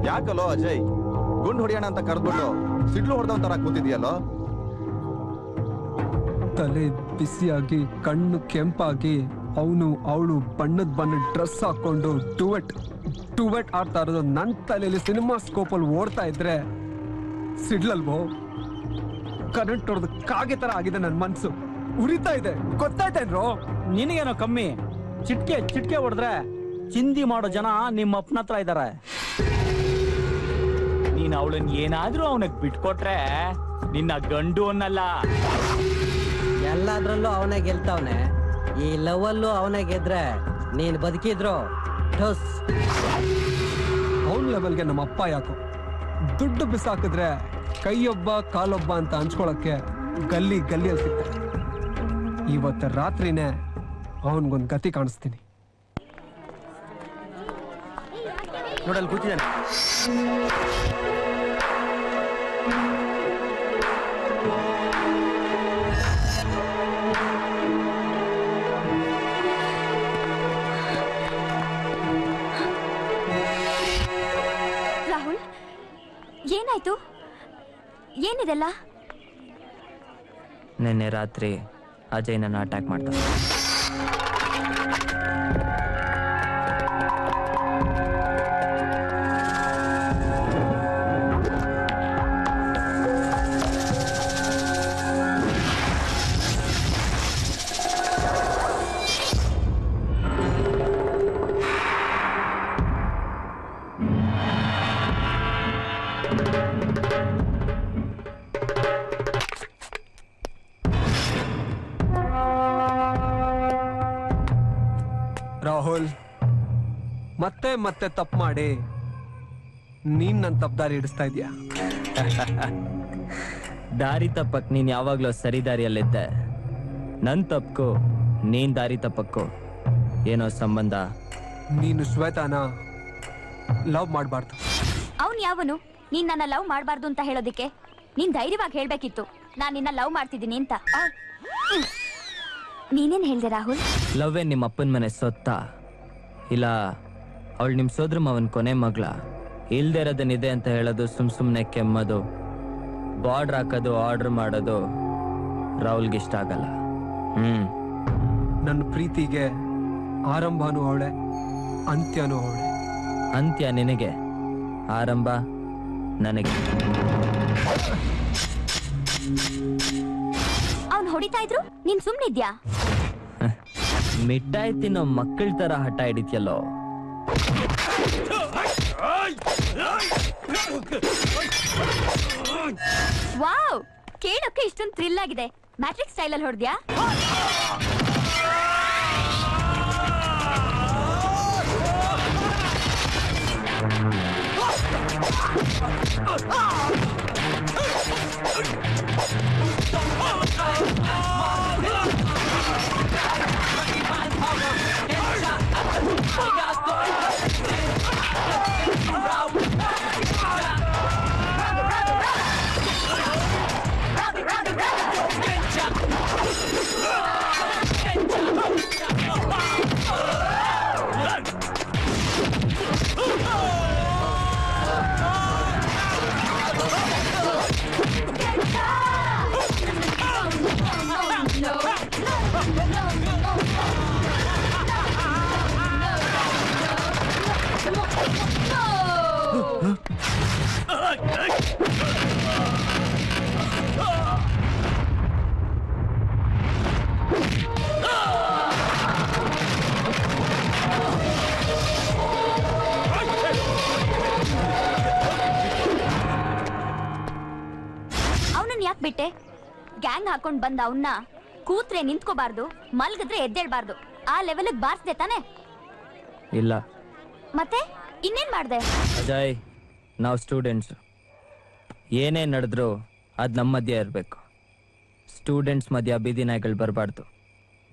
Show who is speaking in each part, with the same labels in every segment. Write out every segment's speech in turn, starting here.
Speaker 1: ಯಾಕಲ್ಲೋ ಅಜಯ್, ಗುಂಡು ಹೊಡಿಯೋಣ ಅಂತ ಕರೆದ್ಬಿಟ್ಟು ಸಿಡ್ಲು ಹೊಡೆದವಂತರ ಕೂತಿದ್ಯಲ್ಲೋ?
Speaker 2: ತಲೆ ಬಿಸಿಯಾಗಿ ಕಣ್ಣು ಕೆಂಪಾಗಿ ಅವಳು ಬಣ್ಣದ ಡ್ರೆಸ್ ಹಾಕೊಂಡು ಟುವೆಟ್ ಆಡ್ತಾ ಇರೋದು ನನ್ನ ತಲೆಯಲ್ಲಿ ಸಿನಿಮಾ ಸ್ಕೋಪ್ ಅಲ್ಲಿ ಓಡ್ತಾ ಇದ್ರೆ ಸಿಡ್ಲಲ್ವೋ? ಕರೆಂಟ್ ಹೊಡೆದು ಕಾಗೆ ತರ ಆಗಿದೆ ನನ್ನ ಮನ್ಸು, ಉರಿತಾ ಇದೆ. ಗೊತ್ತಾಯ್ತೇನ್ರೋ?
Speaker 3: ನಿನಗೇನೋ ಕಮ್ಮಿ, ಚಿಟ್ಕೆ ಹೊಡೆದ್ರೆ ಚಿಂದಿ ಮಾಡೋ ಜನ ನಿಮ್ಮ ಅಪ್ಪನ ಹತ್ರ ಇದಾರೆ. ನೀನ್ ಅವಳನ್ ಏನಾದ್ರೂ ಅವನಿಗೆ ಬಿಟ್ಕೊಟ್ರೆ ನಿನ್ನ ಗಂಡು ಅನ್ನಲ್ಲ.
Speaker 4: ಎಲ್ಲಾದ್ರಲ್ಲೂ ಅವನೇ ಗೆಲ್ತಾವನೆ, ಈ ಲವಲ್ಲೂ ಅವನೇ ಗೆದ್ರೆ ನೀನ್ ಬದುಕಿದ್ರು
Speaker 2: ಅವನ್ ಲೆವೆಲ್ಗೆ ನಮ್ಮ ಅಪ್ಪ ಯಾಕೋ ದುಡ್ಡು ಬಿಸಾಕಿದ್ರೆ ಕೈಯೊಬ್ಬ ಕಾಲೊಬ್ಬ ಅಂತ ಹಂಚ್ಕೊಳಕ್ಕೆ ಗಲ್ಲಿಯಲ್ಲಿ ಸಿಗ್ತಾರೆ. ಇವತ್ತು ರಾತ್ರಿನೇ ಅವನ್ಗೊಂದು ಗತಿ ಕಾಣಿಸ್ತೀನಿ.
Speaker 5: ನೋಡಲ್ಲಿ ಕೂತಿದ್ದಾನೆ.
Speaker 6: ರಾಹುಲ್, ಏನಾಯ್ತು? ಏನಿದೆಲ್ಲ?
Speaker 7: ನಿನ್ನೆ ರಾತ್ರಿ ಅಜಯ್ ನನ್ನ ಅಟ್ಯಾಕ್ ಮಾಡ್ದ.
Speaker 2: ರಾಹುಲ್, ಮತ್ತೆ ತಪ್ಪು ಮಾಡಿ ನೀನ್ ನನ್ನ ತಪ್ಪು ದಾರಿ ಹಿಡಿಸ್ತಾ ಇದೀಯ.
Speaker 7: ದಾರಿ ತಪ್ಪಕ್ ನೀನ್ ಯಾವಾಗ್ಲೂ ಸರಿ ದಾರಿಯಲ್ಲಿದ್ದೆ. ನನ್ ತಪ್ಪಕ್ಕೂ ನೀನ್ ದಾರಿ ತಪ್ಪಕ್ಕೂ ಏನೋ ಸಂಬಂಧ?
Speaker 2: ನೀನು ಶ್ವೇತಾನ ಲವ್ ಮಾಡಬಾರ್ದು.
Speaker 6: ಅವನ್ ಯಾವನು ನೀನ್ ನನ್ನ ಲವ್ ಮಾಡಬಾರ್ದು ಅಂತ ಹೇಳೋದಿಕ್ಕೆ? ನೀನ್ ಧೈರ್ಯವಾಗಿ ಹೇಳ್ಬೇಕಿತ್ತು ನಾನ್ ನಿನ್ನ ಲವ್ ಮಾಡ್ತಿದ್ದೀನಿ ಅಂತ. ನೀನೇನ್ ಹೇಳ್ದೆ ರಾಹುಲ್?
Speaker 7: ಲವ್ವೇ ನಿಮ್ಮ ಅಪ್ಪನ ಮನೆ ಸೊತ್ತ, ಇಲ್ಲ ಅವಳು ನಿಮ್ ಸೋದ್ರ ಮಾವನ್ ಕೊನೆ ಮಗ್ಳ? ಇಲ್ದೇ ಇರೋದನ್ನಿದೆ ಅಂತ ಹೇಳೋದು, ಸುಮ್ನೆ ಕೆಮ್ಮೋದು, ಬಾರ್ಡರ್ ಹಾಕೋದು, ಆರ್ಡರ್ ಮಾಡೋದು ರಾಹುಲ್ಗೆ ಇಷ್ಟ ಆಗಲ್ಲ.
Speaker 2: ನನ್ನ ಪ್ರೀತಿಗೆ ಆರಂಭನೂ ಅವಳೆ, ಅಂತ್ಯನೂ ಅವಳೆ.
Speaker 7: ಅಂತ್ಯ ನಿನಗೆ, ಆರಂಭ ನನಗೆ.
Speaker 6: ಅವ್ನ್ ಹೊಡಿತಾ ಇದ್ರು ನೀನ್ ಸುಮ್ನಿದ್ಯಾ?
Speaker 7: ಮಿಠಾಯಿ ತಿನ್ನೋ ಮಕ್ಕಳ ತರ ಹಠ ಹಿಡಿತ್ಯಲ್ಲೋ.
Speaker 6: ವಾವ್, ಕೇಳೋಕೆ ಇಷ್ಟೊಂದು ಥ್ರಿಲ್ ಆಗಿದೆ. ಮ್ಯಾಟ್ರಿಕ್ಸ್ ಸ್ಟೈಲಲ್ಲಿ ಹೊಡೆದ್ಯಾ? ಅವನನ್ನ ಯಾಕೆ ಬಿಟ್ಟೆ? ಗ್ಯಾಂಗ್ ಹಾಕೊಂಡ್ ಬಂದ ಅವನ್ನ ಕೂತ್ರೆ ನಿಂತ್ಕೋಬಾರ್ದು, ಮಲ್ಗಿದ್ರೆ ಎದ್ದೇಳ್ಬಾರ್ದು, ಆ ಲೆವೆಲ್ಗೆ ಬಾರಿಸ್ದೆ ತಾನೆ?
Speaker 7: ಇಲ್ಲ.
Speaker 6: ಮತ್ತೆ ಇನ್ನೇನ್ ಮಾಡ್ದೆ?
Speaker 7: ಅಜಯ್, ನಾವು ಸ್ಟೂಡೆಂಟ್ಸ್, ಏನೇ ನಡೆದ್ರು ಅದು ನಮ್ಮ ಮಧ್ಯ ಇರಬೇಕು. ಸ್ಟೂಡೆಂಟ್ಸ್ ಮಧ್ಯ ಬೀದಿ ನಾಯಿಗಳು ಬರಬಾರ್ದು.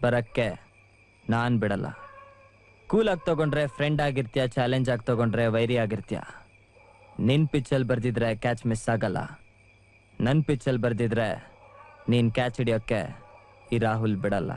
Speaker 7: ಬರಕ್ಕೆ ನಾನು ಬಿಡಲ್ಲ. ಕೂಲಾಗಿ ತಗೊಂಡ್ರೆ ಫ್ರೆಂಡ್ ಆಗಿರ್ತೀಯ, ಚಾಲೆಂಜ್ ಆಗಿ ತಗೊಂಡ್ರೆ ವೈರಿ ಆಗಿರ್ತೀಯ. ನಿನ್ನ ಪಿಚ್ಚಲ್ಲಿ ಬರ್ದಿದ್ರೆ ಕ್ಯಾಚ್ ಮಿಸ್ ಆಗಲ್ಲ, ನನ್ನ ಪಿಚ್ಚಲ್ಲಿ ಬರ್ದಿದ್ರೆ ನೀನ್ ಕ್ಯಾಚ್ ಹಿಡಿಯೋಕ್ಕೆ ಈ ರಾಹುಲ್ ಬಿಡಲ್ಲ.